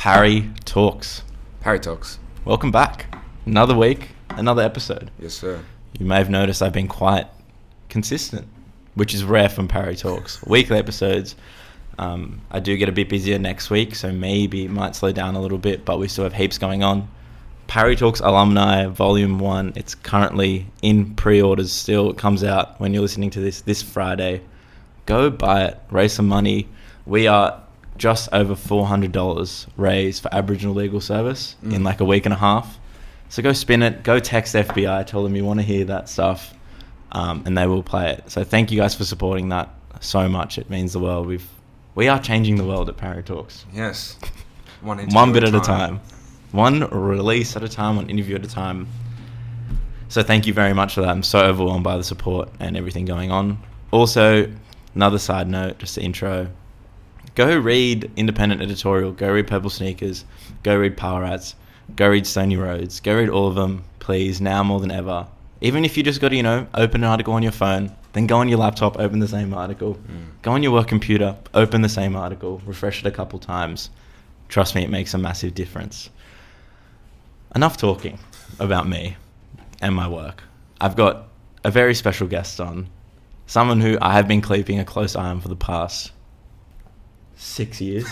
Parry Talks. Parry Talks. Welcome back. Another week, another episode. Yes, sir. You may have noticed I've been quite consistent, which is rare from Parry Talks. Weekly episodes. I do get a bit busier next week, so maybe it might slow down a little bit, but we still have heaps going on. Parry Talks Alumni Volume 1. It's currently in pre-orders still. It comes out when you're listening to this Friday. Go buy it. Raise some money. We are just over $400 raised for Aboriginal Legal Service in like a week and a half. So go spin it. Go text FBI. Tell them you want to hear that stuff, and they will play it. So thank you guys for supporting that so much. It means the world. We are changing the world at Parry Talks. Yes. One bit at a time. One release at a time, one interview at a time. So thank you very much for that. I'm so overwhelmed by the support and everything going on. Also, another side note, just the intro. Go read independent editorial. Go read Purple Sneakers. Go read Power Rats. Go read Stony Roads. Go read all of them, please, now more than ever. Even if you just got to, open an article on your phone, then go on your laptop, open the same article. Go on your work computer, open the same article, refresh it a couple times. Trust me, it makes a massive difference. Enough talking about me and my work. I've got a very special guest on, someone who I have been keeping a close eye on for the past 6 years.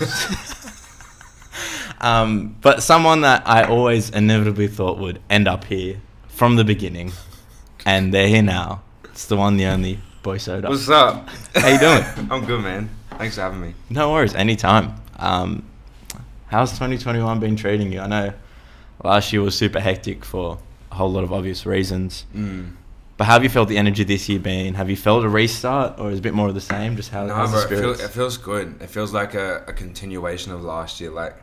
But someone that I always inevitably thought would end up here from the beginning. And they're here now. It's the one, the only, Boy Soda. What's up? How you doing? I'm good, man. Thanks for having me. No worries, anytime. How's 2021 been treating you? I know last year was super hectic for a whole lot of obvious reasons. But how have you felt the energy this year been? Have you felt a restart, or is it a bit more of the same? Just how's the spirits? It feels good. It feels like a continuation of last year. Like,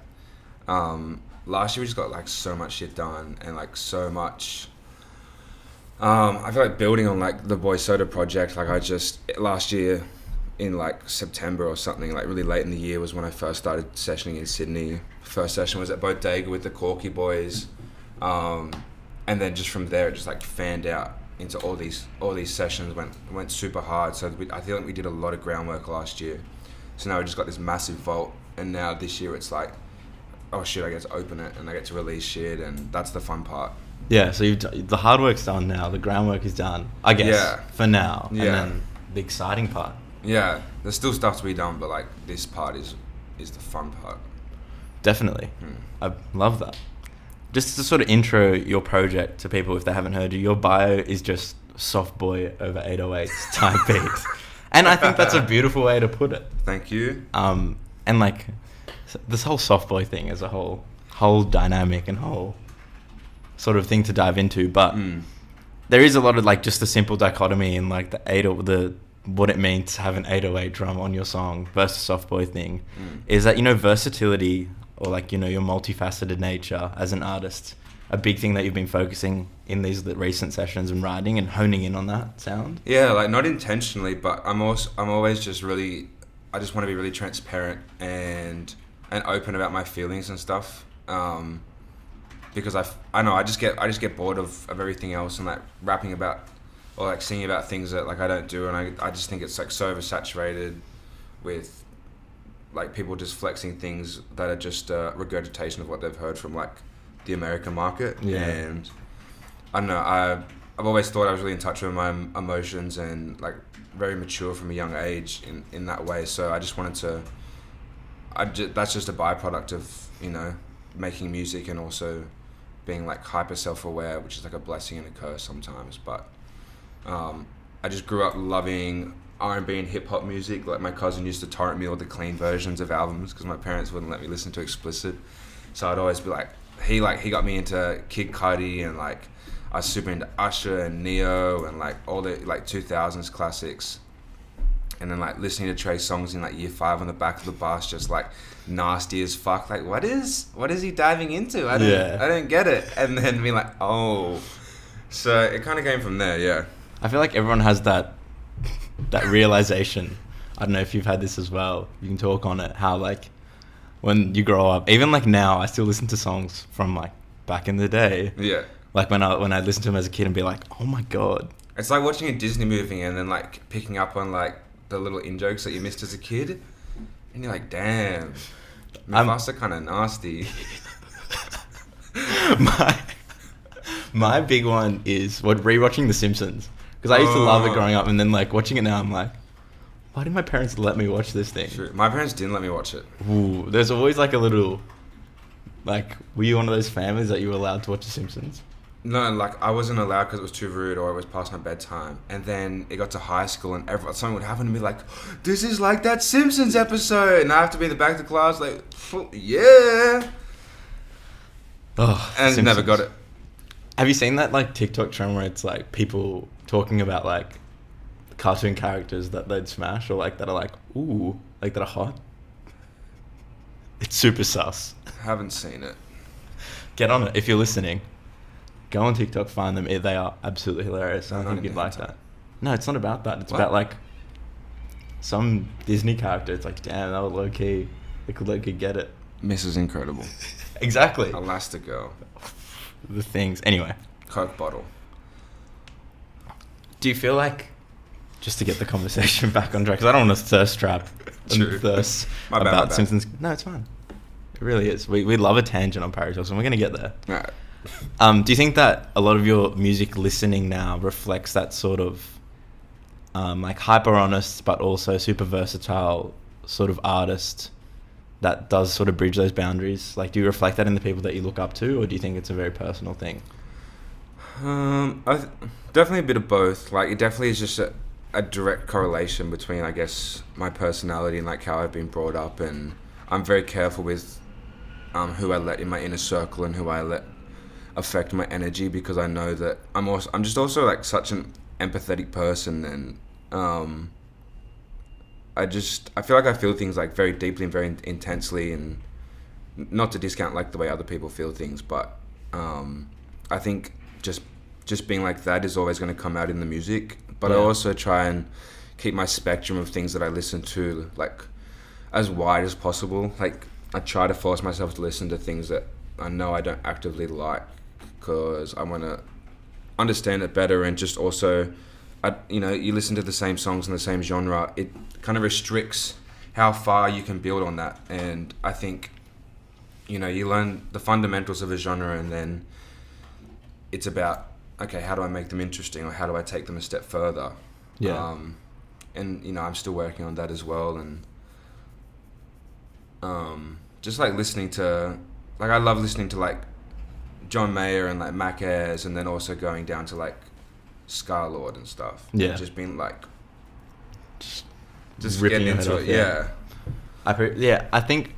last year we just got like so much shit done and like so much. I feel like building on like the Boy Soda project. Like last year in like September or something, like really late in the year was when I first started sessioning in Sydney. First session was at Bodega with the Corky Boys, and then just from there it just like fanned out into all these sessions. Went super hard. So I feel like we did a lot of groundwork last year. So now we just got this massive vault, and now this year it's like, oh shit, I get to open it and I get to release shit, and that's the fun part. Yeah, so the hard work's done now. The groundwork is done, I guess, for now. Yeah. And then the exciting part. Yeah, there's still stuff to be done, but like this part is the fun part. Definitely. I love that. Just to sort of intro your project to people if they haven't heard you, your bio is just soft boy over 808s type beats. And I think that's a beautiful way to put it. Thank you. And like this whole soft boy thing is a whole dynamic and whole sort of thing to dive into, but there is a lot of like just the simple dichotomy in like what it means to have an 808 drum on your song versus soft boy thing is that versatility, or like your multifaceted nature as an artist, a big thing that you've been focusing in these recent sessions and writing and honing in on that sound. Yeah, like not intentionally, but I'm always just really, I just want to be really transparent and open about my feelings and stuff. Because I know I just get bored of everything else and like rapping about or like singing about things that like I don't do, and I just think it's like so oversaturated with like people just flexing things that are just regurgitation of what they've heard from like the American market. Yeah. And I don't know, I've always thought I was really in touch with my emotions and like very mature from a young age in that way. So I just wanted to, that's just a byproduct of making music and also being like hyper self-aware, which is like a blessing and a curse sometimes. But I just grew up loving R&B and hip-hop music. Like my cousin used to torrent me all the clean versions of albums because my parents wouldn't let me listen to explicit. So I'd always be like, he got me into Kid Cudi, and like I was super into Usher and Neo and like all the like 2000s classics. And then like listening to Trey songs in like year 5 on the back of the bus, just like nasty as fuck. Like what is he diving into? I don't get it. And then being like, oh. So it kind of came from there, yeah. I feel like everyone has that realization. I don't know if you've had this as well. You can talk on it. How like when you grow up, even like now, I still listen to songs from like back in the day. Yeah. Like when I listened to them as a kid and be like, oh my god. It's like watching a Disney movie and then like picking up on like the little in-jokes that you missed as a kid. And you're like, damn. Mufasa kind of nasty. my big one is rewatching The Simpsons, because I used to love it growing up, and then like watching it now, I'm like, why did my parents let me watch this thing? True. My parents didn't let me watch it. Ooh, there's always like a little, like, were you one of those families that you were allowed to watch The Simpsons? No, like I wasn't allowed because it was too rude or it was past my bedtime. And then it got to high school and something would happen to me like, this is like that Simpsons episode, and I have to be in the back of the class like, yeah. Oh, and Simpsons. never got it. Have you seen that like TikTok trend where it's like people talking about like cartoon characters that they'd smash, or like that are like, ooh, like that are hot? It's super sus. Haven't seen it. Get on it if you're listening. Go on TikTok, find them. They are absolutely hilarious. I think you'd like that. No, it's not about that. It's about like some Disney character. It's like, damn, that was low key. They could low key get it. Mrs. Incredible. Exactly. Elastigirl. The things. Anyway. Coke bottle. Do you feel like, just to get the conversation back on track, because I don't want to thirst trap and thirst my about bad. Simpsons. No, it's fine. It really is. We love a tangent on Parry Talks, and we're going to get there. All right. Do you think that a lot of your music listening now reflects that sort of like hyper honest but also super versatile sort of artist that does sort of bridge those boundaries? Like, do you reflect that in the people that you look up to, or do you think it's a very personal thing? Definitely a bit of both. Like, it definitely is just a direct correlation between, I guess, my personality and like how I've been brought up, and I'm very careful with who I let in my inner circle and who I let affect my energy, because I know that I'm just also like such an empathetic person, and I feel like I feel things like very deeply and very intensely, and not to discount like the way other people feel things, but I think just being like that is always going to come out in the music. But I also try and keep my spectrum of things that I listen to like as wide as possible. Like, I try to force myself to listen to things that I know I don't actively like, because I want to understand it better, and just also, you listen to the same songs in the same genre, it kind of restricts how far you can build on that. And I think, you learn the fundamentals of a genre, and then it's about, okay, how do I make them interesting, or how do I take them a step further? Yeah. And I'm still working on that as well, and just like listening to, like, I love listening to like John Mayer and like Mac Ayres, and then also going down to like Scarlord and stuff. Yeah. And just being like, just ripping getting your head into off, it. Yeah. I think,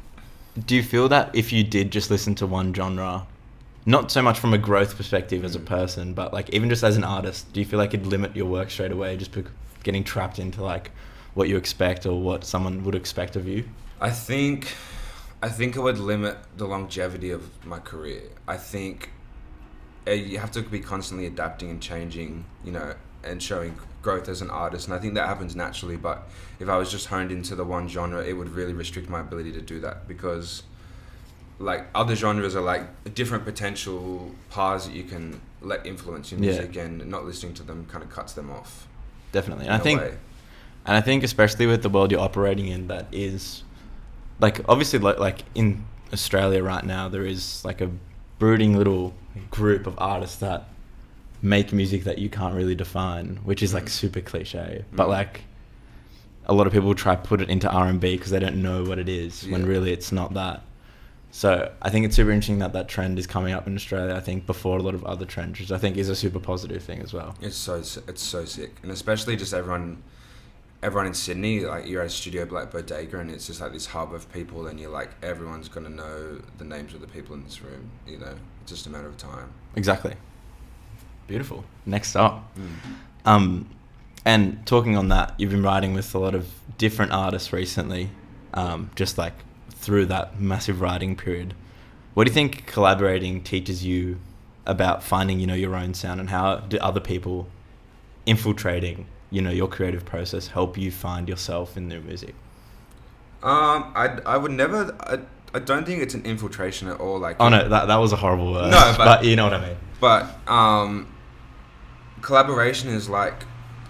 do you feel that if you did just listen to one genre, not so much from a growth perspective as a person, but like even just as an artist, do you feel like it'd limit your work straight away, just getting trapped into like what you expect or what someone would expect of you? I think it would limit the longevity of my career. I think you have to be constantly adapting and changing, and showing growth as an artist. And I think that happens naturally. But if I was just honed into the one genre, it would really restrict my ability to do that, because like other genres are like different potential paths that you can let influence your music, and not listening to them kind of cuts them off. Definitely. And I think especially with the world you're operating in, that is like, obviously like in Australia right now, there is like a brooding little group of artists that make music that you can't really define, which is like super cliche, but like a lot of people try to put it into R&B because they don't know what it is, when really it's not that. So I think it's super interesting that trend is coming up in Australia, I think, before a lot of other trends, which I think is a super positive thing as well. It's so sick. And especially just everyone in Sydney, like you're at a studio like Bodega, and it's just like this hub of people, and you're like, everyone's going to know the names of the people in this room, it's just a matter of time. Exactly. Beautiful. Next up. And talking on that, you've been writing with a lot of different artists recently, just like through that massive writing period. What do you think collaborating teaches you about finding, your own sound, and how do other people infiltrating, your creative process help you find yourself in their music? I would never, I don't think it's an infiltration at all. Like, oh no, that was a horrible word. No, but you know what I mean. But collaboration is like,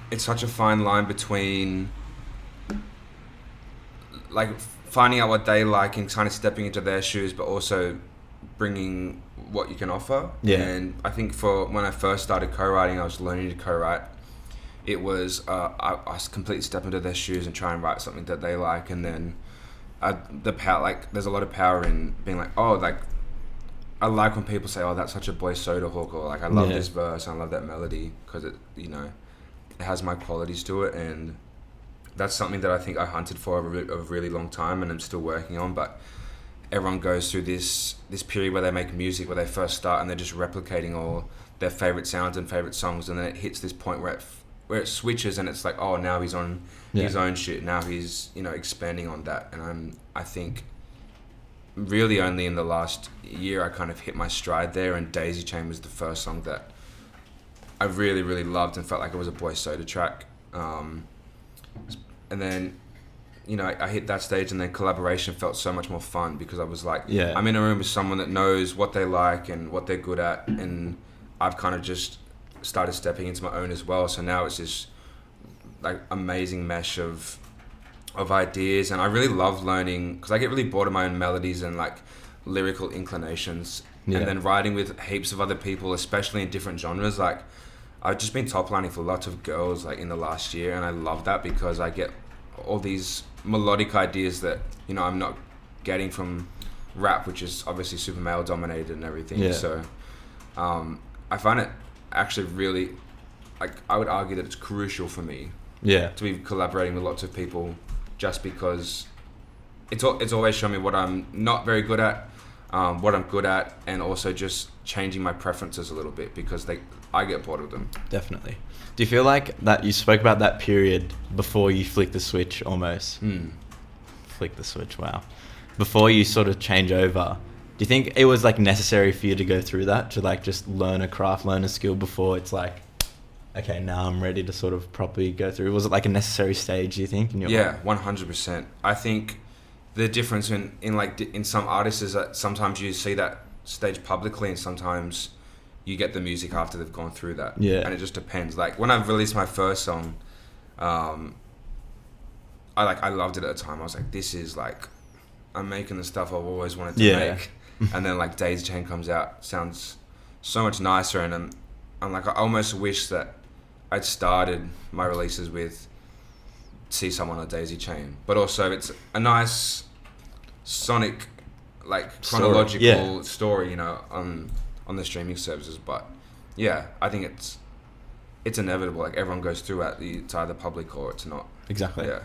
it's such a fine line between like finding out what they like and kind of stepping into their shoes, but also bringing what you can offer. Yeah. And I think for when I first started co-writing, I was learning to co-write. It was I completely step into their shoes and try and write something that they like, and then the power, like there's a lot of power in being like, oh, like I like when people say, oh, that's such a Boy Soda hook, or like I love this verse, I love that melody, because it, you know, it has my qualities to it. And that's something that I think I hunted for over a really long time, and I'm still working on. But everyone goes through this period where they make music, where they first start and they're just replicating all their favorite sounds and favorite songs, and then it hits this point where it switches, and it's like, oh, now he's on his own shit. Now he's, you know, expanding on that. And I think really only in the last year I kind of hit my stride there, and Daisy Chain was the first song that I really, really loved and felt like it was a Boy Soda track. And then, you know, I hit that stage, and then collaboration felt so much more fun, because I was like, I'm in a room with someone that knows what they like and what they're good at, and I've kind of just started stepping into my own as well. So now it's this like amazing mesh of ideas, and I really love learning, because I get really bored of my own melodies and like lyrical inclinations, and then writing with heaps of other people, especially in different genres. Like I've just been top lining for lots of girls like in the last year, and I love that, because I get all these melodic ideas that, you know, I'm not getting from rap, which is obviously super male dominated and everything. So I find it actually really, like, I would argue that it's crucial for me to be collaborating with lots of people, just because it's always shown me what I'm not very good at, what I'm good at, and also just changing my preferences a little bit, because I get bored of them. Definitely. Do you feel like that you spoke about that period before you flick the switch almost? Flick the switch, wow. Before you sort of change over, do you think it was like necessary for you to go through that, to like just learn a craft, learn a skill before it's like, okay, now I'm ready to sort of properly go through? Was it like a necessary stage, do you think? In your mind? 100%. I think the difference in some artists is that sometimes you see that stage publicly, and sometimes you get the music after they've gone through that. And it just depends. Like when I released my first song, I loved it at the time. I was like, this is like, I'm making the stuff I've always wanted to make. And then like Daisy Chain comes out, sounds so much nicer, and I'm like, I almost wish that I'd started my releases with See Someone or Daisy Chain, but also it's a nice sonic, like chronological story, you know, on the streaming services. But yeah, I think it's inevitable. Like everyone goes through it. It's either public or it's not. Exactly. Yeah.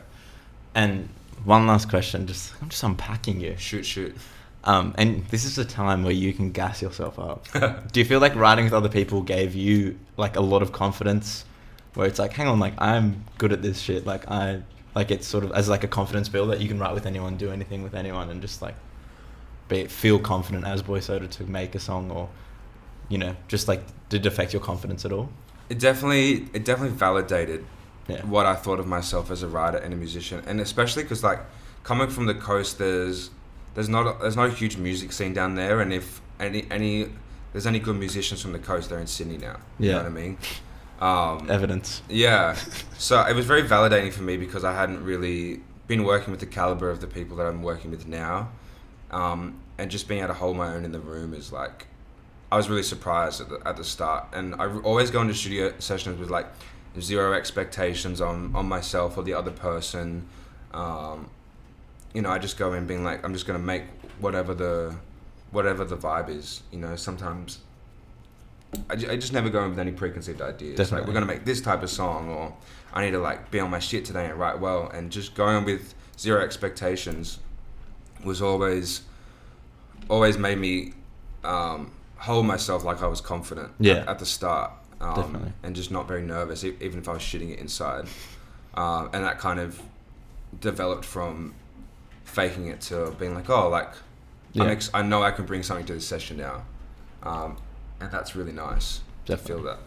And one last question, I'm just unpacking you. Shoot. And this is a time where you can gas yourself up. Do you feel like writing with other people gave you like a lot of confidence, where it's like, hang on, like I'm good at this shit. Like it's sort of as like a confidence build that you can write with anyone, do anything with anyone, and just like feel confident as Boy Soda to make a song, or, you know, just like, did it affect your confidence at all? It definitely validated what I thought of myself as a writer and a musician, and especially because like coming from the coast, there's not a huge music scene down there, and if there's any good musicians from the coast, they're in Sydney now. You know what I mean? Evidence. Yeah. So it was very validating for me, because I hadn't really been working with the caliber of the people that I'm working with now, and just being able to hold my own in the room is like, I was really surprised at the start. And I always go into studio sessions with like zero expectations on myself or the other person. You know, I just go in being like, I'm just gonna make whatever the vibe is. You know, sometimes I just never go in with any preconceived ideas. Definitely. Like, we're gonna make this type of song, or I need to like be on my shit today and write well. And just going with zero expectations was always made me hold myself like I was confident at the start, and just not very nervous, even if I was shitting it inside. And that kind of developed from faking it to being like, oh, like I know I can bring something to this session now, and that's really nice to feel that.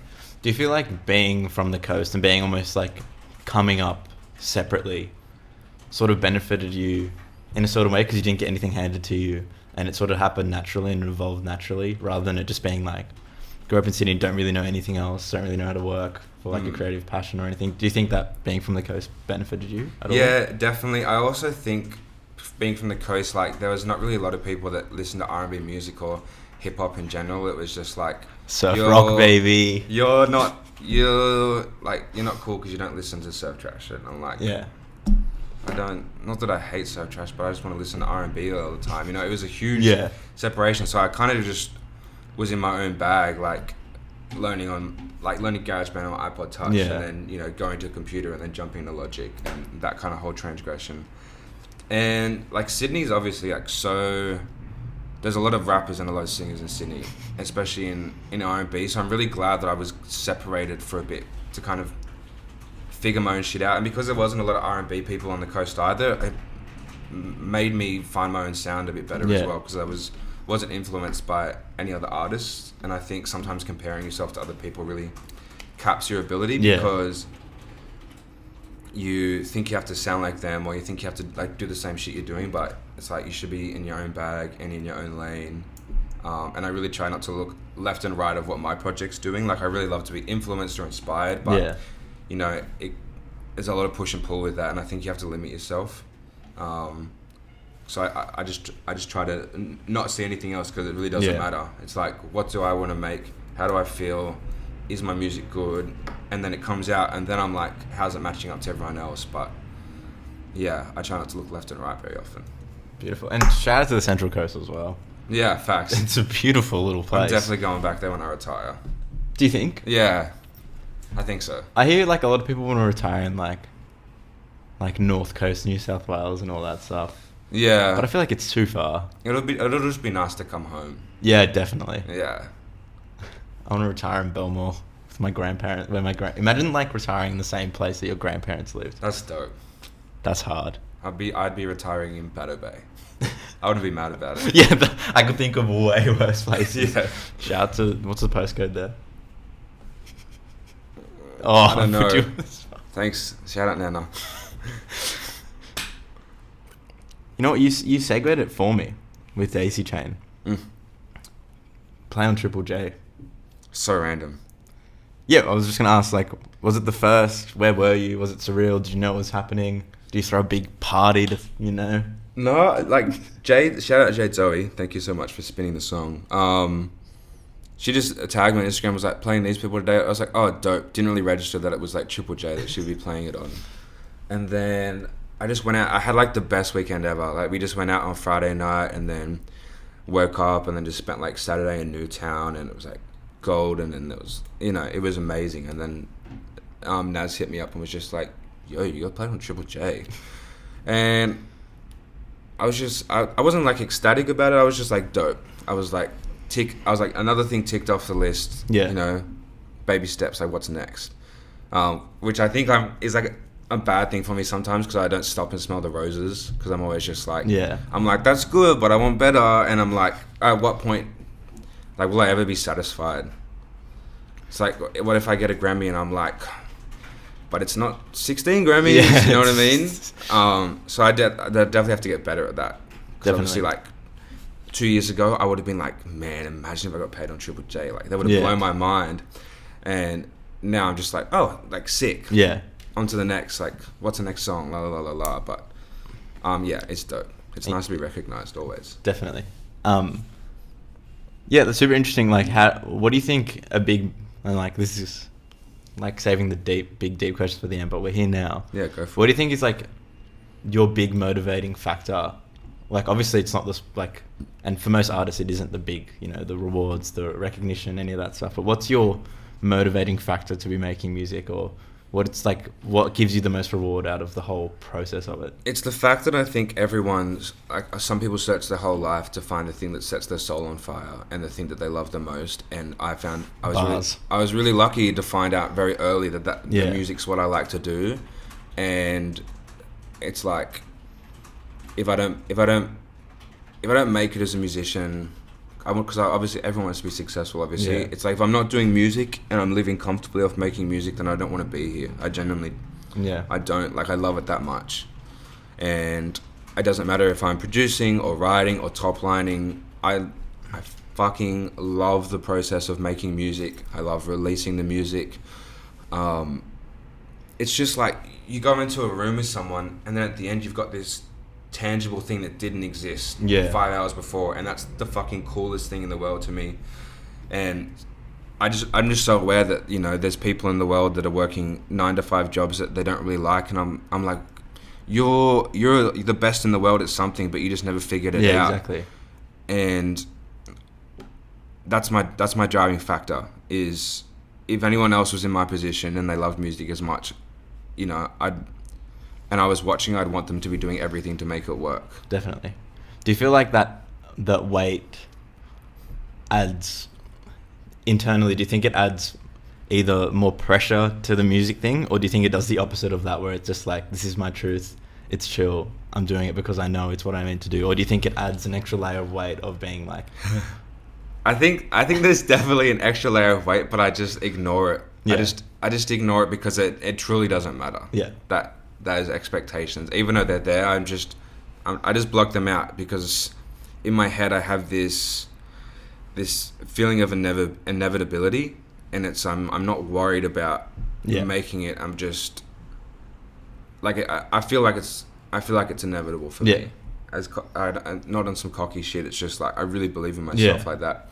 Do you feel like being from the coast and being almost like coming up separately sort of benefited you in a sort of way, because you didn't get anything handed to you, and it sort of happened naturally and evolved naturally, rather than it just being like, grew up in Sydney, don't really know anything else, don't really know how to work for like a creative passion or anything? Do you think that being from the coast benefited you at all? Yeah, definitely. I also think being from the coast, like there was not really a lot of people that listened to R&B music or hip hop in general. It was just like surf rock, baby. You're not cool because you don't listen to surf trash. And I'm like, Yeah. Not that I hate surf trash, but I just want to listen to R&B all the time. You know, it was a huge separation. So I kind of just was in my own bag, like learning GarageBand on my iPod Touch, and then, you know, going to a computer and then jumping to Logic and that kind of whole transgression. And like Sydney's obviously like so. There's a lot of rappers and a lot of singers in Sydney, especially in R&B. So I'm really glad that I was separated for a bit to kind of figure my own shit out. And because there wasn't a lot of R&B people on the coast either, it made me find my own sound a bit better as well, because I wasn't influenced by any other artists. And I think sometimes comparing yourself to other people really caps your ability, because you think you have to sound like them, or you think you have to like do the same shit you're doing, but it's like you should be in your own bag and in your own lane. And I really try not to look left and right of what my project's doing. Like I really love to be influenced or inspired, but you know, there's a lot of push and pull with that, and I think you have to limit yourself. So I just try to not see anything else, because it really doesn't matter. It's like, what do I want to make? How do I feel? Is my music good? And then it comes out, and then I'm like, how's it matching up to everyone else? But yeah, I try not to look left and right very often. Beautiful. And shout out to the Central Coast as well. Yeah, facts. It's a beautiful little place. I'm definitely going back there when I retire. Do you think? Yeah, I think so. I hear like a lot of people want to retire in like North Coast, New South Wales and all that stuff. Yeah. But I feel like it's too far. It'll just be nice to come home. Yeah, definitely. Yeah. I want to retire in Belmore with my grandparents. Imagine like retiring in the same place that your grandparents lived. That's dope. That's hard. I'd be retiring in Battle Bay. I wouldn't be mad about it. Yeah, I could think of way worse places. Yeah. Shout out to, what's the postcode there? Oh, I don't know. Thanks. Shout out Nana. You know what? You segued it for me with Daisy Chain. Play on Triple J. So random. Yeah, I was just gonna ask, like, was it the first? Where were you? Was it surreal? Did you know what was happening? Did you throw a big party to, you know? No, like Jade. Shout out Jade Zoe. Thank you so much for spinning the song. She just tagged me on Instagram, was like, playing these people today. I was like, oh, dope. Didn't really register that it was like Triple J that she'd be playing it on. And then I just went out. I had like the best weekend ever. Like we just went out on Friday night and then woke up and then just spent like Saturday in Newtown, and it was like golden, and it was, you know, it was amazing. And then Naz hit me up and was just like, yo, you got played on Triple J. And I was just, I wasn't like ecstatic about it. I was just like, dope. I was like, another thing ticked off the list. Yeah. You know, baby steps, like what's next? Which I think is like a bad thing for me sometimes, because I don't stop and smell the roses, because I'm always just like, I'm like, that's good, but I want better. And I'm like, at what point, like, will I ever be satisfied? It's like, what if I get a Grammy and I'm like, but it's not 16 Grammys, you know what I mean? So I definitely have to get better at that. Because obviously, like, 2 years ago, I would have been like, man, imagine if I got paid on Triple J. Like, that would have blown my mind. And now I'm just like, oh, like, sick. Yeah. On to the next, like, what's the next song? La, la, la, la, la. But, yeah, it's dope. It's nice to be recognized always. Definitely. Yeah, that's super interesting. Like, what do you think a big, and like, this is like saving the big deep questions for the end, but we're here now. Yeah, go for it. What do you think is like your big motivating factor? Like, obviously it's not this, like, and for most artists it isn't the big, you know, the rewards, the recognition, any of that stuff. But what's your motivating factor to be making music, or what gives you the most reward out of the whole process of it? It's the fact that I think everyone's, like, some people search their whole life to find the thing that sets their soul on fire and the thing that they love the most. And I found I was really lucky to find out very early that the music's what I like to do. And it's like, if I don't make it as a musician, because obviously everyone wants to be successful, obviously. Yeah. It's like, if I'm not doing music and I'm living comfortably off making music, then I don't want to be here. I genuinely, I don't. Like, I love it that much. And it doesn't matter if I'm producing or writing or top lining. I fucking love the process of making music. I love releasing the music. It's just like, you go into a room with someone and then at the end you've got this tangible thing that didn't exist 5 hours before, and that's the fucking coolest thing in the world to me. And I'm just so aware that, you know, there's people in the world that are working 9 to 5 jobs that they don't really like, and I'm like, you're the best in the world at something, but you just never figured it out. Yeah, exactly. And that's my driving factor, is if anyone else was in my position and they loved music as much, you know, I was watching, I'd want them to be doing everything to make it work. Definitely. Do you feel like that weight adds internally? Do you think it adds either more pressure to the music thing, or do you think it does the opposite of that, where it's just like, this is my truth, it's chill, I'm doing it because I know it's what I meant to do? Or do you think it adds an extra layer of weight of being like... I think there's definitely an extra layer of weight, but I just ignore it. Yeah. I just ignore it because it truly doesn't matter. Yeah. Those expectations, even though they're there, I just block them out, because in my head I have this feeling of inevitability, and it's I'm not worried about making it. I'm just like, I feel like it's inevitable for me. Not on some cocky shit. It's just like, I really believe in myself like that,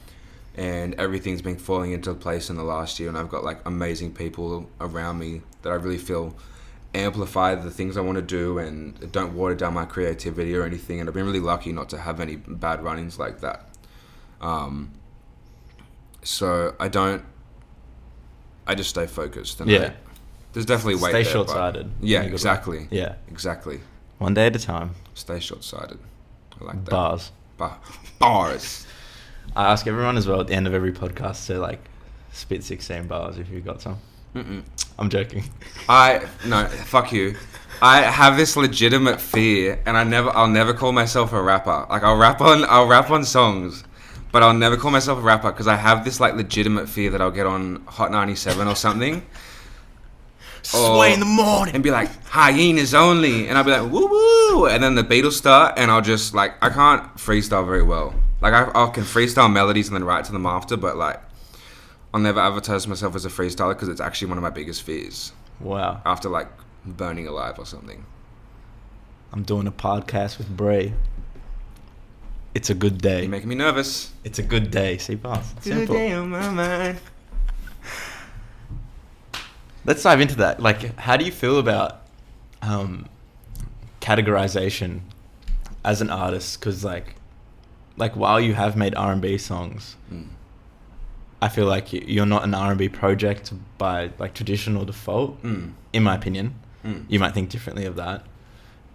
and everything's been falling into place in the last year, and I've got like amazing people around me that I really feel amplify the things I want to do and don't water down my creativity or anything. And I've been really lucky not to have any bad run-ins like that. So I just stay focused. And there's definitely weight there. Stay short-sighted. Yeah, exactly. Yeah. Exactly. One day at a time. Stay short-sighted. I like that. Bars. Bars. I ask everyone as well at the end of every podcast to like spit 16 bars if you've got some. Mm-mm. I'm joking. No, fuck you. I have this legitimate fear, and I'll never call myself a rapper. Like, I'll rap on songs, but I'll never call myself a rapper, because I have this like legitimate fear that I'll get on Hot 97 or something. Sway in the morning. And be like, hyenas only. And I'll be like, woo woo. And then the Beatles start, and I'll just like, I can't freestyle very well. Like, I can freestyle melodies and then write to them after, but like, I'll never advertise myself as a freestyler, because it's actually one of my biggest fears. Wow. After like burning alive or something. I'm doing a podcast with Bray. It's a good day. You're making me nervous. It's a good day. See, boss. Good day on my mind. Let's dive into that. Like, how do you feel about categorization as an artist? Because like while you have made R&B songs, I feel like you're not an R&B project by like traditional default, in my opinion. You might think differently of that.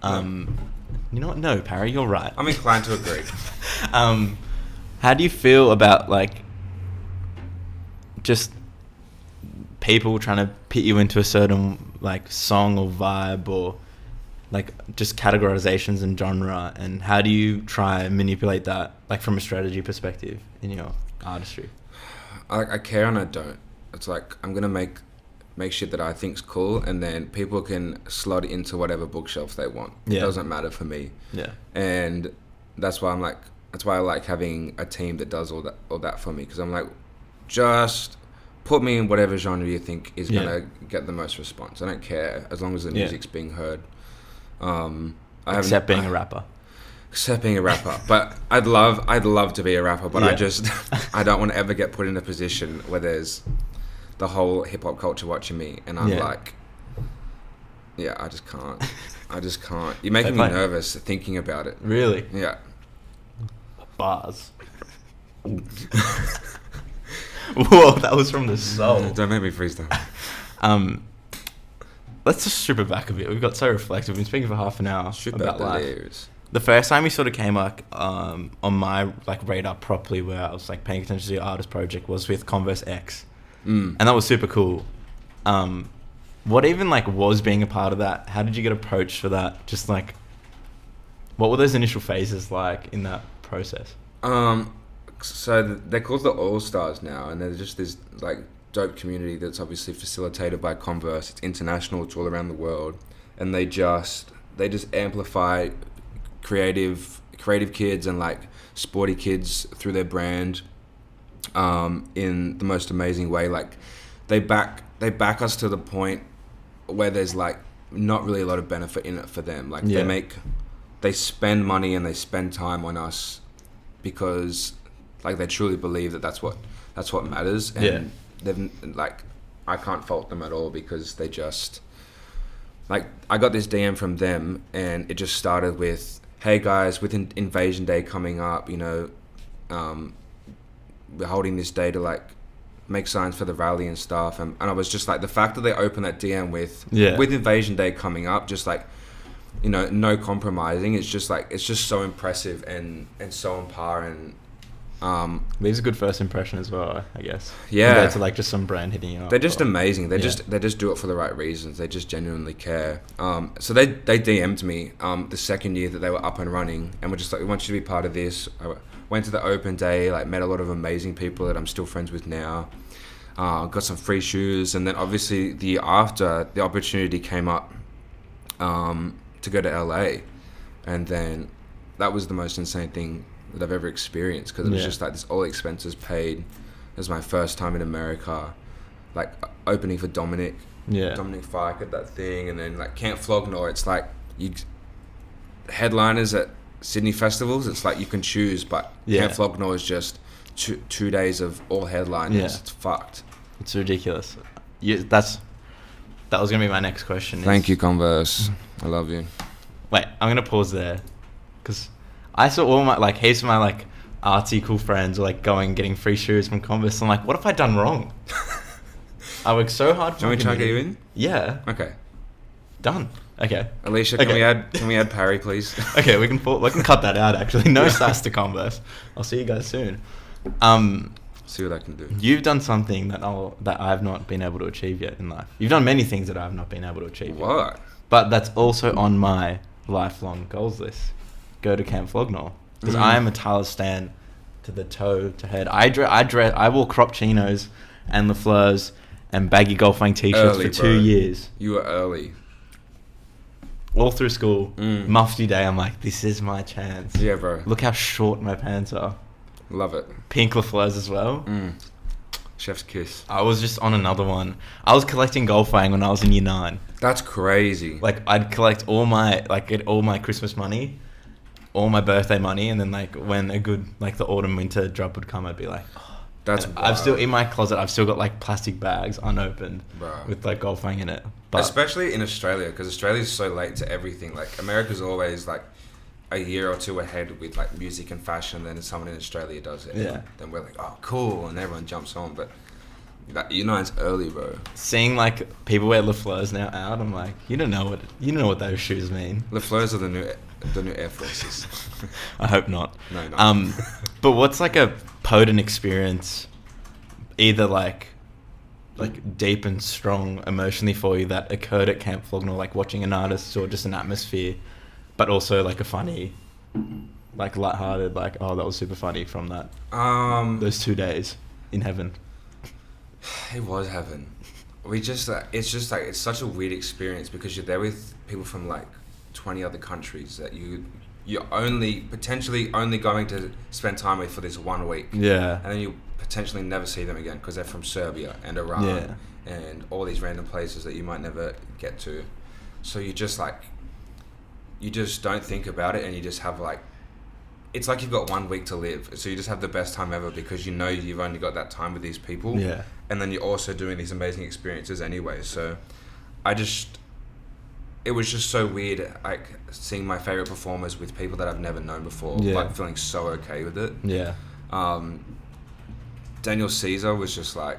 You know what? No, Parry, you're right. I'm inclined to agree. How do you feel about like just people trying to put you into a certain like song or vibe, or like just categorizations and genre, and how do you try and manipulate that like from a strategy perspective in your artistry? I care and I don't. It's like, I'm gonna make shit that I think's cool, and then people can slot it into whatever bookshelf they want. It doesn't matter for me. Yeah. And that's why I like having a team that does all that for me, because I'm like, just put me in whatever genre you think is gonna get the most response. I don't care, as long as the music's being heard. Except being a rapper. Except being a rapper, but I'd love to be a rapper, but I don't want to ever get put in a position where there's the whole hip hop culture watching me, and I'm like, I just can't. You're making me nervous thinking about it. Really? Yeah. Bars. Whoa, that was from the soul. Don't make me freestyle. Let's just strip it back a bit. We've got so reflective. We've been speaking for half an hour about life. Layers. The first time you sort of came like on my like radar properly, where I was like paying attention to your artist project, was with Converse X, and that was super cool. What even like was being a part of that? How did you get approached for that? Just like, what were those initial phases like in that process? So they're called the All Stars now, and they're just this like dope community that's obviously facilitated by Converse. It's international. It's all around the world, and they just amplify creative kids and like sporty kids through their brand in the most amazing way. Like they back us to the point where there's like not really a lot of benefit in it for them. Like they make they spend money and they spend time on us because like they truly believe that that's what matters. And they've like, I can't fault them at all because they just like, I got this DM from them and it just started with, hey guys, with Invasion Day coming up, you know, we're holding this day to like make signs for the rally and stuff. And I was just like, the fact that they opened that DM with Invasion Day coming up, just like, you know, no compromising. It's just like, it's just so impressive and so on par. And leaves a good first impression as well, I guess. Yeah. Compared to like just some brand hitting you up. They're just amazing. They just do it for the right reasons. They just genuinely care. So they DM'd me the second year that they were up and running, and were just like, we want you to be part of this. I went to the open day, like met a lot of amazing people that I'm still friends with now. Got some free shoes, and then obviously the year after, the opportunity came up to go to LA, and then that was the most insane thing that I've ever experienced, because it was just like this, all expenses paid. It was my first time in America, like opening for Dominic Fike at that thing, and then like Camp Flognor. It's like headliners at Sydney festivals. It's like you can choose, but Camp Flognor is just 2 days of all headliners. Yeah. It's fucked. It's ridiculous. That was gonna be my next question. Thank you, Converse. I love you. Wait, I'm gonna pause there, because I saw all my like heaps of my like artsy cool friends were like getting free shoes from Converse. I'm like, what have I done wrong? I worked so hard for. Do you want me to try to get you in? Yeah. Okay. Done. Okay. Alicia, can we add Parry, please? Okay, we can cut that out. Actually, no sass to Converse. I'll see you guys soon. See what I can do. You've done something that I've not been able to achieve yet in life. You've done many things that I've not been able to achieve. What? Yet. But that's also on my lifelong goals list. Go to Camp Flognor, because I am a Tyler stan to the toe to head. I wore crop chinos and LaFleur's and baggy golfing t-shirts for 2 years. You were early. All through school, mufti day. I'm like, this is my chance. Yeah, bro. Look how short my pants are. Love it. Pink LaFleur's as well. Chef's kiss. I was just on another one. I was collecting golfang when I was in year 9. That's crazy. Like, I'd collect get all my Christmas money, all my birthday money, and then like when a good like the autumn winter drop would come, I'd be like, oh. That's wild. I've still in my closet. I've still got like plastic bags unopened with like golfang in it. But especially in Australia, because Australia's so late to everything. Like America's always like a year or two ahead with like music and fashion. Then someone in Australia does it. Yeah. Then we're like, oh, cool, and everyone jumps on. But it's early, bro. Seeing like people wear LaFleur's now out, I'm like, you don't know what those shoes mean. LaFleur's are the new Air Forces. I hope not. No. But what's like a potent experience, either like deep and strong emotionally for you, that occurred at Camp Flognor, like watching an artist or just an atmosphere, but also like a funny, like lighthearted, like, oh, that was super funny from that. Those 2 days in heaven. It was heaven. It's such a weird experience, because you're there with people from like 20 other countries that you're potentially only going to spend time with for this 1 week. Yeah. And then you potentially never see them again, because they're from Serbia and Iran and all these random places that you might never get to. So you just don't think about it, and you just have like, it's like you've got 1 week to live. So you just have the best time ever, because you know you've only got that time with these people. Yeah. And then you're also doing these amazing experiences anyway. So it was just so weird, like seeing my favorite performers with people that I've never known before, like feeling so okay with it. Yeah. Daniel Caesar was just like,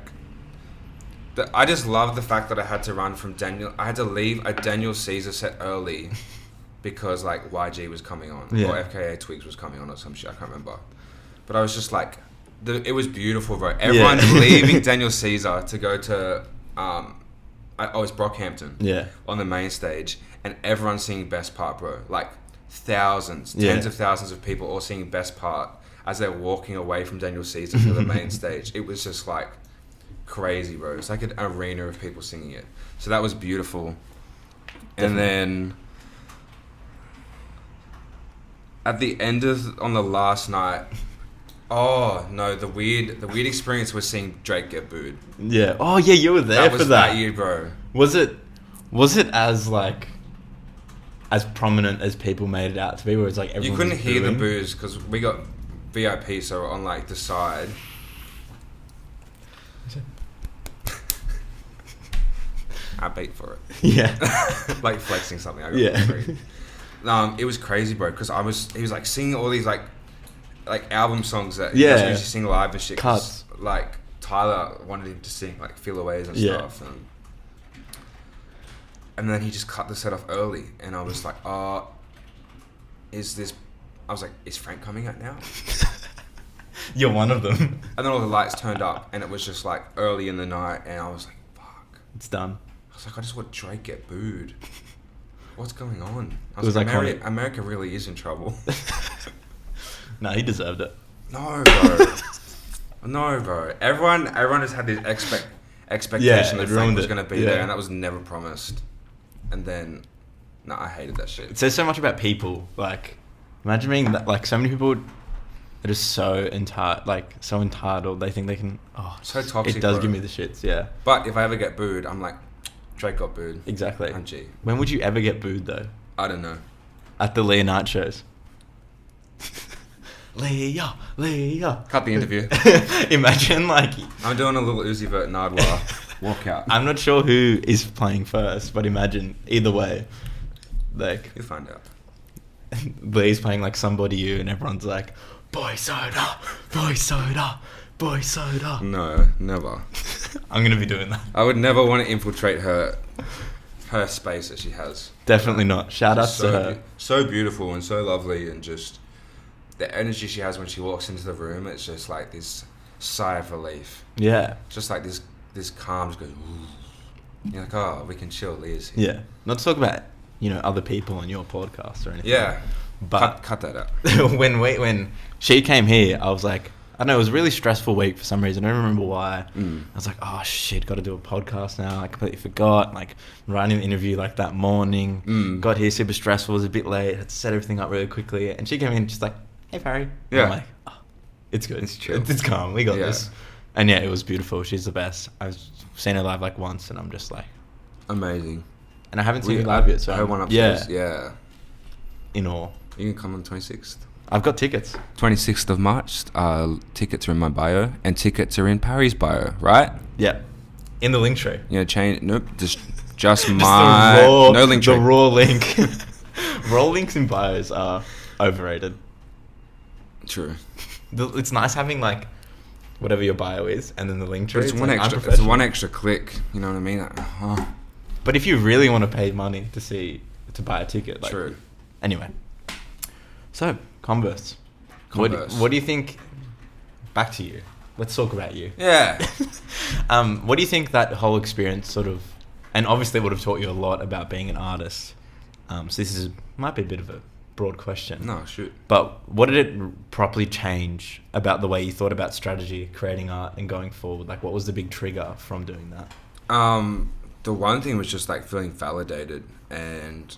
I just love the fact that I had to leave a Daniel Caesar set early because like YG was coming on, or FKA Twigs was coming on, or some shit, I can't remember. But I was just like, it was beautiful, bro. Everyone's leaving Daniel Caesar to go to, I was Brockhampton on the main stage, and everyone's singing Best Part, bro. Like tens of thousands of people all singing Best Part as they're walking away from Daniel Caesar to the main stage. It was just like crazy, bro. It's like an arena of people singing it. So that was beautiful. Definitely. And then at the end on the last night, oh no, the weird experience was seeing Drake get booed. Yeah. Oh yeah, you were there for that. That year, bro. Was it as like as prominent as people made it out to be, where it's like everyone You couldn't hear the booing. boos because we got VIP, so we're on like the side. I beat for it. Yeah. Like flexing something. I got Yeah. free. It was crazy, bro, because he was like singing all these like album songs that he doesn't usually sing live and shit. 'Cause, Cuts. like Tyler wanted him to sing like Feel Aways and Yeah. stuff, and then he just cut the set off early, and I was like, is Frank coming out now? You're one of them. And then all the lights turned up, and it was just like early in the night, and I was like, fuck. It's done. I was like, I just want Drake get booed. What's going on? I It was like, iconic. America really is in trouble. No, he deserved it. No, bro. No, bro. Everyone has had this expectation that Frank was going to be there, and that was never promised. And then, I hated that shit. It says so much about people. Like, imagine being that. Like, so many people are just so entitled. They think they can. Oh, So toxic. It does bro. give me the shits. Yeah. But if I ever get booed, I'm like, Drake got booed. Exactly. I'm G. When would you ever get booed though? I don't know. At the Leonard shows. Leah. Cut the interview. Imagine like. I'm doing a little Uzi Vert Nardwar walkout. I'm not sure who is playing first, but imagine either way, like You'll find out. Lee's playing like Somebody You, and everyone's like, boy soda, boy soda, boy soda. No, never. I'm gonna be doing that. I would never want to infiltrate her space that she has. Definitely not. Shout out to her. So beautiful and so lovely, and just the energy she has when she walks into the room. It's just like this sigh of relief. Yeah. Just like this calm just goes. Ooh. You're like, oh, we can chill. Leah's here. Yeah. Not to talk about other people on your podcast or anything. Yeah. But cut that out. when she came here, I was like, I don't know, it was a really stressful week for some reason. I don't remember why. I was like, oh shit, got to do a podcast now. I completely forgot. Like writing the interview like that morning. Got here super stressful. Was a bit late. Had to set everything up really quickly. And she came in just like, hey Parry. Yeah. I'm like, oh, it's good. It's chill. It's calm. We got this. And yeah, it was beautiful. She's the best. I've seen her live like once, and I'm just like, amazing. And I haven't seen her live yet. So I heard one upstairs. Yeah. In awe. You can come on 26th. I've got tickets. 26th of March. Tickets are in my bio, and tickets are in Parry's bio, right? Yeah. In the link tree. Yeah, change. Nope. Just the my raw, no link tree. The raw link. Raw links in bios are overrated. True. It's nice having like whatever your bio is, and then the link tree. But it's one like, extra. It's unprofessional. one extra click. You know what I mean? Like, But if you really want to pay money to buy a ticket, like, True. Anyway, so Converse. Converse. What do you think? Back to you. Let's talk about you. Yeah. What do you think that whole experience sort of, and obviously it would have taught you a lot about being an artist. So this might be a bit of a broad question. No, shoot. But what did it properly change about the way you thought about strategy, creating art, and going forward? Like, what was the big trigger from doing that? The one thing was just like feeling validated, and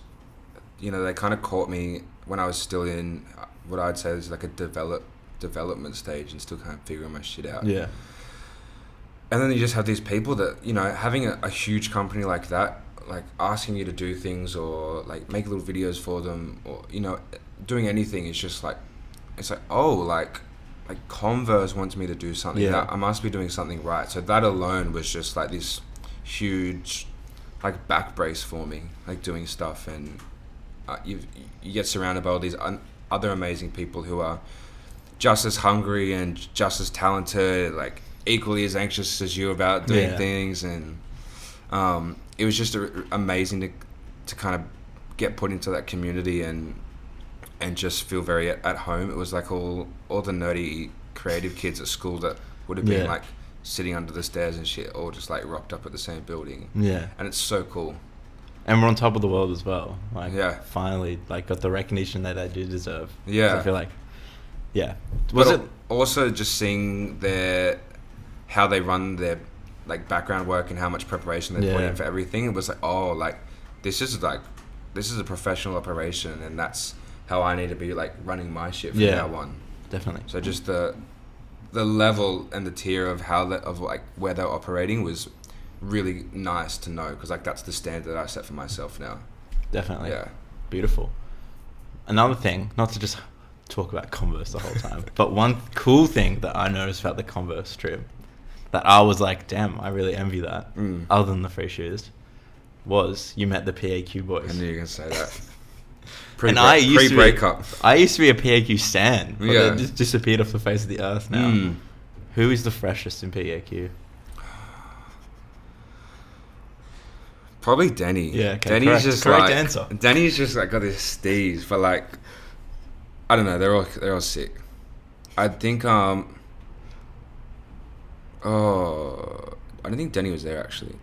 they kind of caught me when I was still in what I'd say is like a development stage and still kind of figuring my shit out. Yeah. And then you just have these people that, having a huge company like that, like asking you to do things or like make little videos for them or, doing anything is just like, it's like, oh, like Converse wants me to do something. Yeah. That I must be doing something right. So that alone was just like this huge like back brace for me, like doing stuff, and you get surrounded by all these other amazing people who are just as hungry and just as talented, like equally as anxious as you about doing things, and it was just amazing to kind of get put into that community and just feel very at home. It was like all the nerdy creative kids at school that would have been like sitting under the stairs and shit, all just like rocked up at the same building. Yeah. And it's so cool. And we're on top of the world as well. Like, finally, like, got the recognition that they do deserve. Yeah. I feel like, Was it also just seeing how they run their like background work and how much preparation they put in for everything? It was like, oh, like this is a professional operation, and that's how I need to be like running my shit from now on. Definitely. So just the level and the tier of where they're operating was really nice to know, because like that's the standard that I set for myself now. Definitely. Yeah. Beautiful. Another thing, not to just talk about Converse the whole time, but one cool thing that I noticed about the Converse trip that I was like, damn, I really envy that, other than the free shoes, was you met the PAQ boys. I knew you were going to say that. Pre-breakup. I used to be a PAQ stan, but Yeah. they just disappeared off the face of the earth now. Who is the freshest in PAQ? Probably Denny. Yeah, okay. Denny's just correct like answer. Denny's just like got this steez, but like I don't know, they're all sick. I think I don't think Denny was there actually.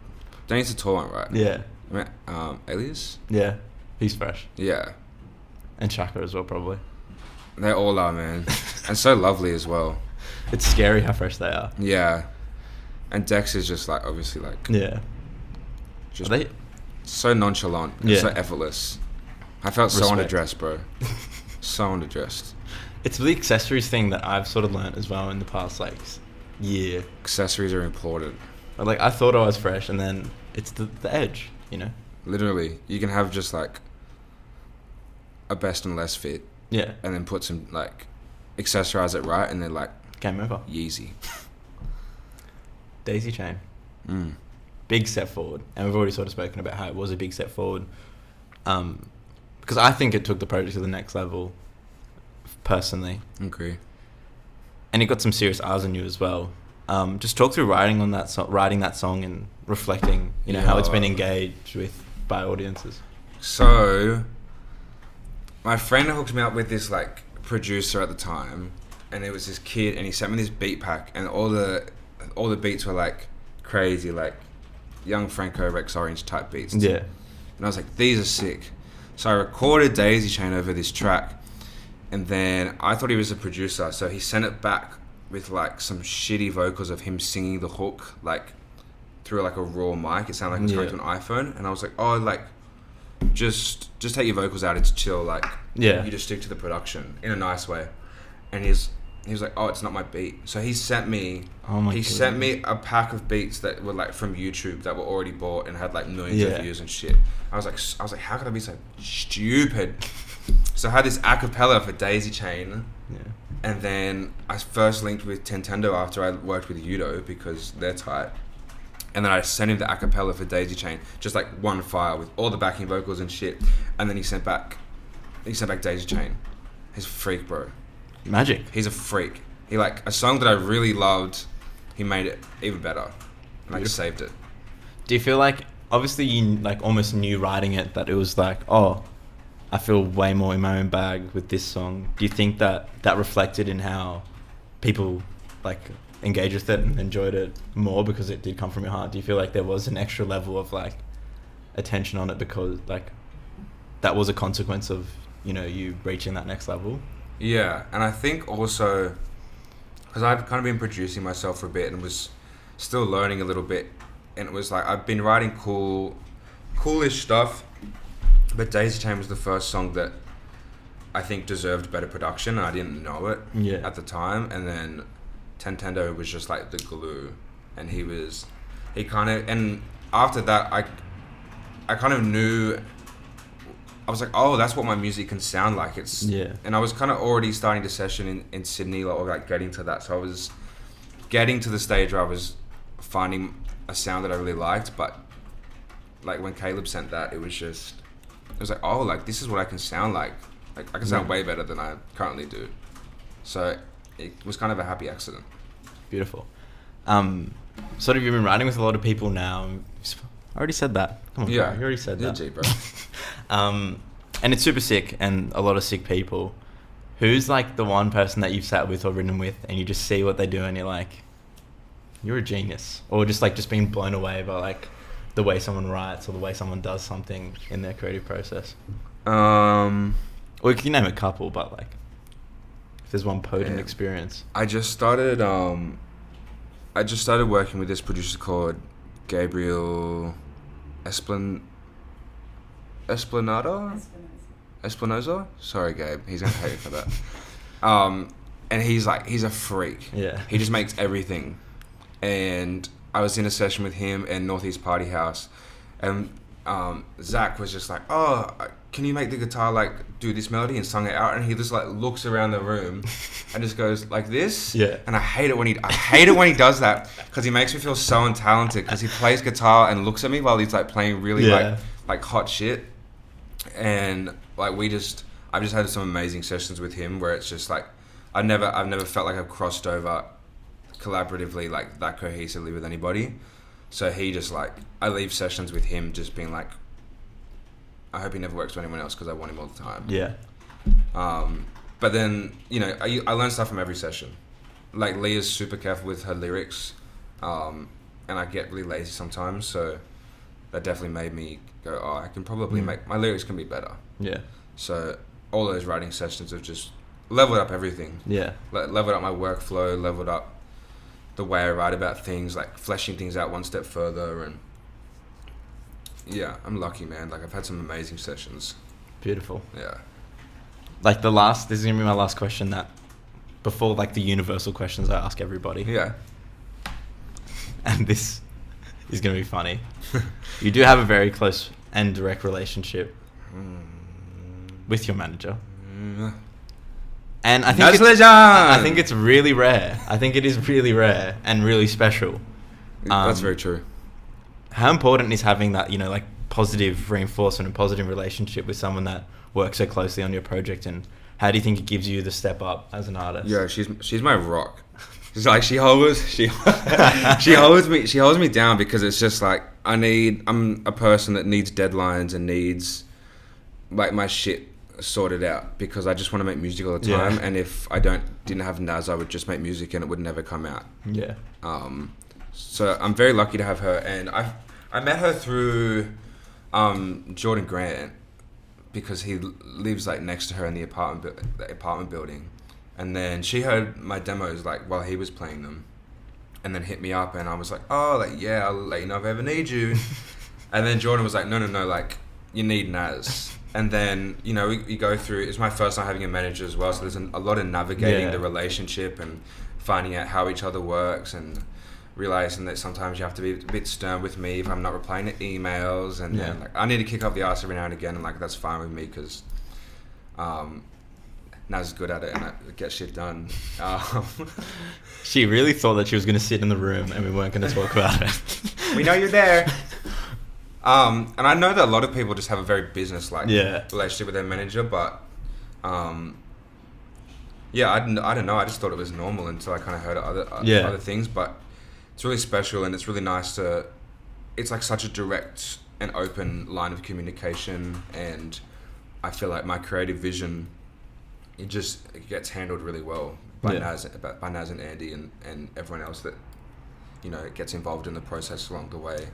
Denny's the tall one, right? Yeah. Elias? Yeah. He's fresh. Yeah. And Shaka as well, probably. They all are, man. And so lovely as well. It's scary how fresh they are. Yeah. And Dex is just like obviously like Yeah. just Are they? so nonchalant, and Yeah. so effortless. I felt so Respect. underdressed, bro. So underdressed. It's the accessories thing that I've sort of learned as well in the past like year. Accessories are important. Like I thought I was fresh, and then it's the edge, you know. Literally, you can have just like a best and less fit, Yeah. and then put some like accessorize it right, and then like Game over. Yeezy. Daisy chain. Big step forward, and we've already sort of spoken about how it was a big step forward. Because I think it took the project to the next level, personally. Agree. And it got some serious eyes on you as well. Just talk through writing that song and reflecting, you know, how it's been engaged with by audiences. So, my friend hooked me up with this like producer at the time, and it was this kid, and he sent me this beat pack, and all the beats were like crazy, like young Franco Rex Orange type beats. Yeah. And I was like, these are sick. So I recorded Daisy Chain over this track, and then I thought he was a producer, so he sent it back with like some shitty vocals of him singing the hook like through like a raw mic. It sounded like it was going to an iPhone, and I was like, oh, like just take your vocals out, it's chill, like you just stick to the production in a nice way. And he was like, oh, it's not my beat. So he sent me sent me a pack of beats that were like from YouTube that were already bought and had like millions of views and shit. I was like, how could I be so stupid? So I had this a cappella for Daisy Chain. Yeah. And then I first linked with Tentendo after I worked with Udo because they're tight. And then I sent him the a cappella for Daisy Chain, just like one file with all the backing vocals and shit. And then he sent back Daisy Chain. He's a freak, bro. Magic. He's a freak. He like a song that I really loved, he made it even better. And I just saved it. Do you feel like, obviously you like almost knew writing it that it was like, oh, I feel way more in my own bag with this song. Do you think that reflected in how people like engaged with it and enjoyed it more because it did come from your heart? Do you feel like there was an extra level of like attention on it because like that was a consequence of, you know, you reaching that next level? Yeah, and I think also because I've kind of been producing myself for a bit and was still learning a little bit, and it was like I've been writing coolish stuff, but Daisy Chain was the first song that I think deserved better production, and I didn't know it at the time. And then Tentendo was just like the glue, and and after that I kind of knew. I was like, oh, that's what my music can sound like. And I was kind of already starting to session in Sydney, or like getting to that. So I was getting to the stage where I was finding a sound that I really liked. But like when Caleb sent that, it was like, oh, like this is what I can sound like. Like I can sound way better than I currently do. So it was kind of a happy accident. Beautiful. Sort of you've been writing with a lot of people now. I already said that. Come on, yeah, bro. You already said that. G, bro. And it's super sick and a lot of sick people. Who's like the one person that you've sat with or written with and you just see what they do and you're like, you're a genius? Or just being blown away by like the way someone writes or the way someone does something in their creative process? Or you can name a couple, but like if there's one potent experience. I just started working with this producer called Gabriel Espinosa? Sorry, Gabe. He's gonna hate me for that. And he's a freak. Yeah. He just makes everything. And I was in a session with him in Northeast Party House, and Zach was just like, oh, can you make the guitar like do this melody, and sung it out, and he just like looks around the room and just goes like this. Yeah. And I hate it when he does that, because he makes me feel so untalented, because he plays guitar and looks at me while he's like playing really like hot shit. And like I've just had some amazing sessions with him where it's just like I've never felt like I've crossed over collaboratively like that cohesively with anybody. So he just like, I leave sessions with him just being like, I hope he never works with anyone else, because I want him all the time. Yeah. But then, you know, I learn stuff from every session. Like Leah's super careful with her lyrics, and I get really lazy sometimes, so that definitely made me go, oh, I can probably make, my lyrics can be better. Yeah. So all those writing sessions have just leveled up everything. Yeah. Leveled up my workflow, leveled up the way I write about things, like fleshing things out one step further. And yeah, I'm lucky, man. Like I've had some amazing sessions. Beautiful. Yeah. Like this is gonna be my last question, that before like the universal questions I ask everybody. Yeah. And this is gonna be funny. You do have a very close and direct relationship with your manager. And I think it's really rare. I think it is really rare and really special. That's very true. How important is having that, you know, like positive reinforcement and positive relationship with someone that works so closely on your project, and how do you think it gives you the step up as an artist? Yeah, she's my rock. She's like she holds me down, because it's just like I'm a person that needs deadlines and needs like my shit sorted out, because I just want to make music all the time. And if I didn't have Naz, I would just make music and it would never come out. Yeah. So I'm very lucky to have her, and I met her through Jordan Grant, because he lives like next to her in the apartment building, and then she heard my demos like while he was playing them, and then hit me up, and I was like, oh, like yeah, I'll let you know if I ever need you. And then Jordan was like, no, like you need Naz. And then, you know, we go through, it's my first time having a manager as well, so there's a lot of navigating the relationship and finding out how each other works, and realizing that sometimes you have to be a bit stern with me if I'm not replying to emails, and then like I need to kick up the arse every now and again, and like that's fine with me, because Naz is good at it and I get shit done. She really thought that she was going to sit in the room and we weren't going to talk about it. We know you're there. And I know that a lot of people just have a very business-like relationship with their manager, but I don't know. I just thought it was normal until I kind of heard other things. But it's really special, and it's really nice to. It's like such a direct and open line of communication, and I feel like my creative vision, it gets handled really well by Naz and Andy and everyone else that, you know, gets involved in the process along the way.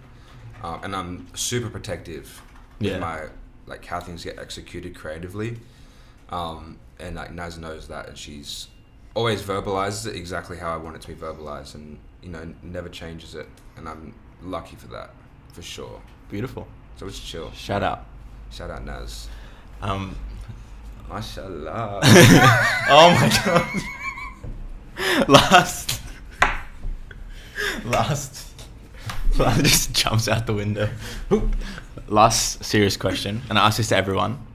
And I'm super protective with my like how things get executed creatively, and like Naz knows that, and she's always verbalizes it exactly how I want it to be verbalized, and you know, never changes it, and I'm lucky for that, for sure. Beautiful. So it's chill. Shout out Naz. Mashallah. Oh my god. Last just jumps out the window. Last serious question, and I ask this to everyone.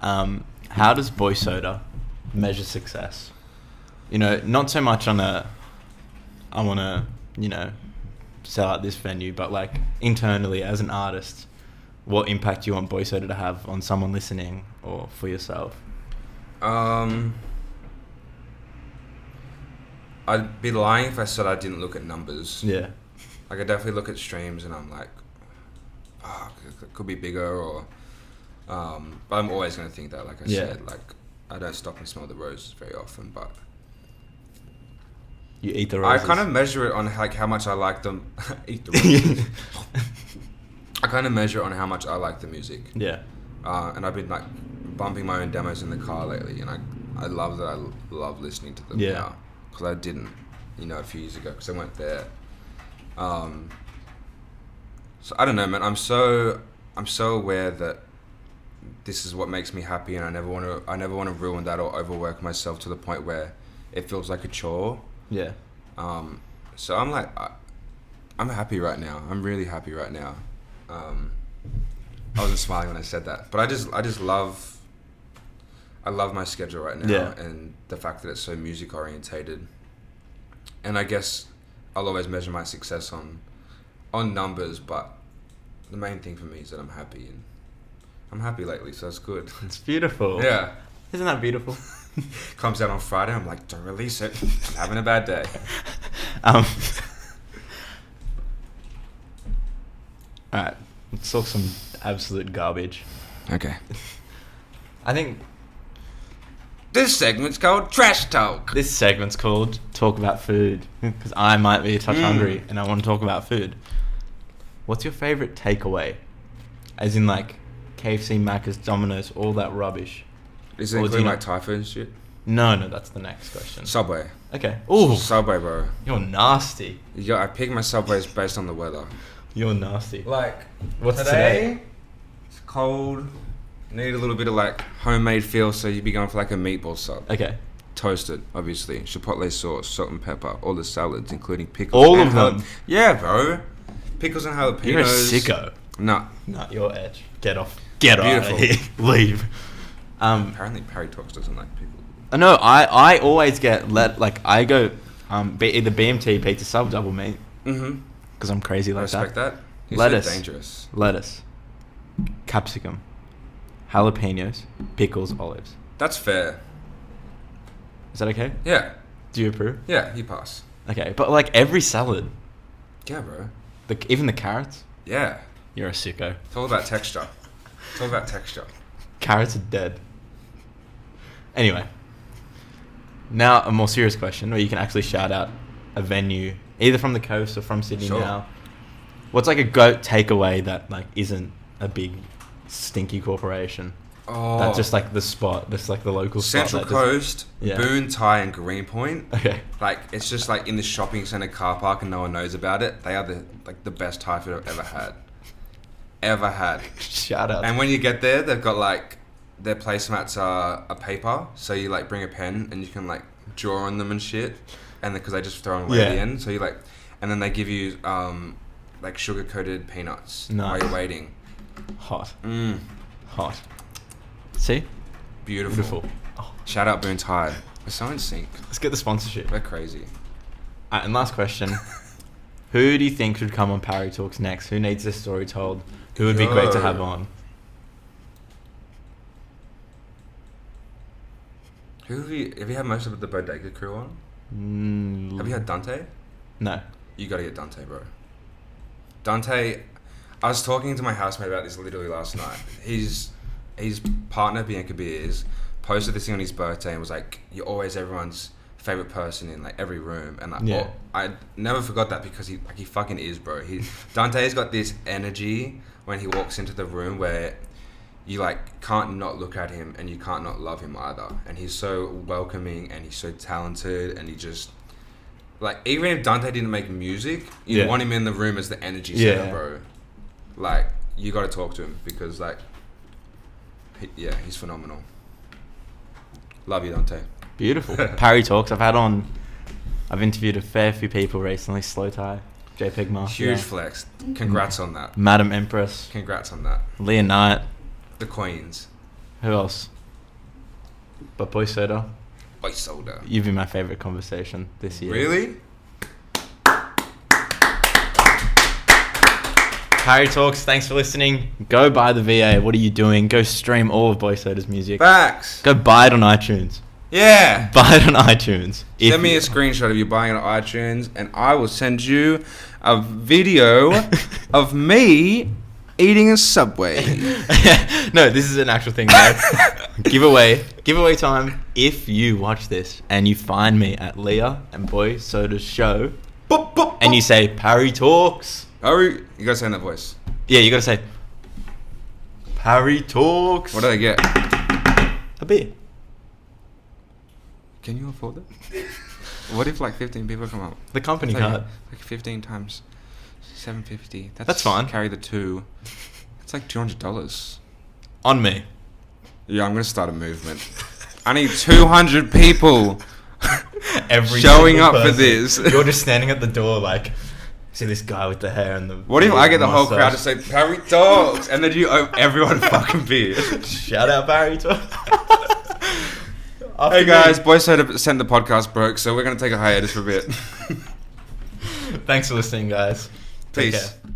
How does Boy Soda measure success? You know, not so much on I want to, you know, sell out this venue, but like internally as an artist, what impact do you want Boy Soda to have on someone listening or for yourself? I'd be lying if I said I didn't look at numbers. Yeah. Like I definitely look at streams and I'm like, it could be bigger, or but I'm always going to think that, like I said, like I don't stop and smell the roses very often, but you eat the roses. I kind of measure it on like how much I like them. Eat the roses. I kind of measure it on how much I like the music. Yeah. And I've been like bumping my own demos in the car lately, and I love that. I love listening to them now, because I didn't, you know, a few years ago, because I weren't there. So I don't know, man. I'm so aware that this is what makes me happy, and I never want to ruin that or overwork myself to the point where it feels like a chore. Yeah. So I'm like, I'm happy right now. I'm really happy right now. I wasn't smiling when I said that, but I just love my schedule right now, Yeah. and the fact that it's so music orientated. And I guess I'll always measure my success on numbers, but the main thing for me is that I'm happy, and I'm happy lately, so it's good. It's beautiful. Yeah. Isn't that beautiful? Comes out on Friday, I'm like, don't release it. I'm having a bad day. Alright, let's talk some absolute garbage. Okay. I think This segment's called Trash Talk. this segment's called Talk About Food, because I might be a touch hungry and I want to talk about food. What's your favourite takeaway? As in like KFC, Macca's, Domino's, all that rubbish. Is it Or do including you like Thai food and shit? No, that's the next question. Subway. Okay. Ooh, Subway, bro. you're nasty. Yeah, I pick my Subways based on the weather. You're nasty. Like, What's today? It's cold. Need a little bit of like homemade feel, so you'd be going for like a meatball sub. Okay. Toasted, obviously. Chipotle sauce, salt and pepper, all the salads, including pickles. All and of them? Yeah, bro. Pickles and jalapenos. You're a sicko. No. No, you're edge. Get off. Get Beautiful. out of here. Leave. Apparently Parry Talks doesn't like pickles. No, I always get I go either BMT, pizza sub, double meat, Mm-hmm. because I'm crazy I like respect that. that. It's Lettuce. so dangerous. Lettuce, capsicum, jalapenos, pickles, olives. That's fair. Is that okay? Yeah. Do you approve? Yeah, you pass. Okay, but like every salad, Yeah, bro. even the carrots, Yeah. you're a sicko. It's all about texture. It's all about texture. Carrots are dead. Anyway, now a more serious question, where you can actually shout out a venue, either from the coast or from Sydney Sure. now. What's like a goat takeaway that like isn't a big stinky corporation? Oh. That's just like the spot. That's like the local Central spot. that Coast, Yeah. Boone, Thai, and Greenpoint. Okay. Like, it's just like in the shopping centre car park and no one knows about it. They are the best Thai food I've ever had. Ever had. Shout out. And when you get there, they've got like, their placemats are a paper. So you like bring a pen and you can like draw on them and shit. And because they just throw them away at the Yeah. end. So you like, and then they give you like sugar coated peanuts Nice. while you're waiting. Hot. Mm, Hot. See? beautiful. Oh. Shout out Boone Thai. We're so in sync. Let's get the sponsorship. We're crazy. And last question. Who do you think should come on Parry Talks next? Who needs this story told? Who would be great to have on? Have you had most of the Bodega crew on? Have you had Dante? No. You gotta get Dante, bro. Dante, I was talking to my housemate about this literally last night. His partner, Bianca Beers, posted this thing on his birthday and was like, "You're always everyone's favorite person in like every room." And like, Yeah. I never forgot that because he fucking is, bro. Dante's got this energy when he walks into the room where you like can't not look at him and you can't not love him either. And he's so welcoming and he's so talented and he just like, even if Dante didn't make music, you Yeah. want him in the room as the energy Yeah. center, bro. Like, you got to talk to him because like, he's phenomenal. Love you, Dante. Beautiful. Parry Talks. I've interviewed a fair few people recently. Slow Tie, JPEG Master. Huge flex. Congrats on that. Madam Empress, Congrats on that. Leah Knight. The Queens. Who else? But Boy Soda. Boy Soda. You've been my favourite conversation this year. Really? Parry Talks, thanks for listening. Go buy the VA. What are you doing? Go stream all of Boy Soda's music. Facts. Go buy it on iTunes. Yeah. Buy it on iTunes. Send me a screenshot of you buying it on iTunes and I will send you a video of me eating a Subway. No, this is an actual thing, guys. Giveaway time. If you watch this and you find me at Leah and Boy Soda's show, Boop, boop, and you boop. say Parry Talks. Parry. You gotta say in that voice. Yeah, you gotta say Parry Talks. What do I get? A beer. Can you afford it? What if like 15 people come up? The company It's like, card. like 15 times $7.50. That's fine. Carry the 2. It's like $200. On me. Yeah, I'm gonna start a movement. I need 200 people Every showing single up for person. this. You're just standing at the door like, See this guy with the hair and the... What if I get the whole crowd to mustache. say Parry talks, and then you owe everyone fucking beer? Shout out Parry to... Hey guys, Boys sent the podcast broke, so we're gonna take a hiatus for a bit. Thanks for listening, guys. Take Peace. care.